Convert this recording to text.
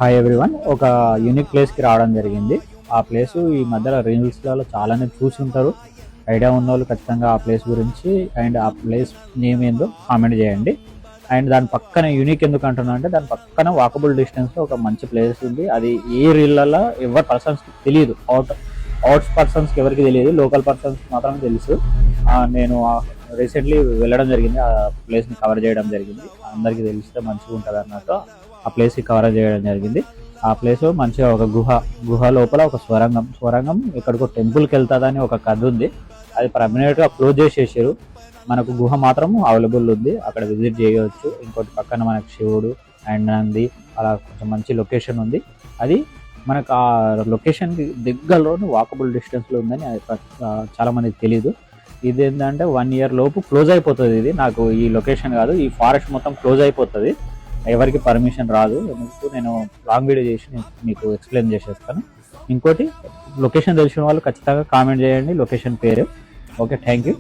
Hi everyone. ఒక unique ప్లేస్కి రావడం జరిగింది. ఆ ప్లేస్ ఈ మధ్యలో రీల్స్లలో చాలానే చూసి ఉంటారు. ఐడియా ఉన్న వాళ్ళు ఖచ్చితంగా ఆ ప్లేస్ గురించి అండ్ ఆ ప్లేస్ నేమ్ ఏందో కామెంట్ చేయండి. అండ్ దాని పక్కన యూనిక్ ఎందుకు అంటున్నా అంటే దాని పక్కన వాకబుల్ డిస్టెన్స్లో ఒక మంచి ప్లేస్ ఉంది. అది ఏ రీళ్ళలో ఎవరి పర్సన్స్కి తెలియదు. అవుట్స్ పర్సన్స్కి ఎవరికి తెలియదు, లోకల్ పర్సన్స్కి మాత్రమే తెలుసు. నేను రీసెంట్లీ వెళ్ళడం జరిగింది, ఆ ప్లేస్ని కవర్ చేయడం జరిగింది. అందరికీ తెలిస్తే మంచిగా ఉంటుంది అన్నట్టు ఆ ప్లేస్కి కవర్ చేయడం జరిగింది. ఆ ప్లేస్ మంచిగా ఒక గుహ లోపల ఒక స్వరంగం ఎక్కడికో టెంపుల్కి వెళ్తుందని ఒక కథ ఉంది. అది పర్మనెంట్గా క్లోజ్ చేసేసారు. మనకు గుహ మాత్రం అవైలబుల్ ఉంది, అక్కడ విజిట్ చేయవచ్చు. ఇంకోటి పక్కన మనకు శివుడు అండ్ నంది అలా కొంచెం మంచి లొకేషన్ ఉంది. అది మనకు ఆ లొకేషన్కి దగ్గరలోనే వాకబుల్ డిస్టెన్స్లో ఉందని చాలా మందికి తెలియదు. ఇది ఏంటంటే 1 year లోపు క్లోజ్ అయిపోతుంది. ఇది నాకు ఈ లొకేషన్ కాదు, ఈ ఫారెస్ట్ మొత్తం క్లోజ్ అయిపోతుంది. ఎవరికి పర్మిషన్ రాదు. ఎందుకు నేను లాంగ్ వీడియో చేసి మీకు ఎక్స్ప్లెయిన్ చేసేస్తాను. ఇంకోటి లొకేషన్ తెలిసిన వాళ్ళు ఖచ్చితంగా కామెంట్ చేయండి లొకేషన్ పేరు. Okay, thank you.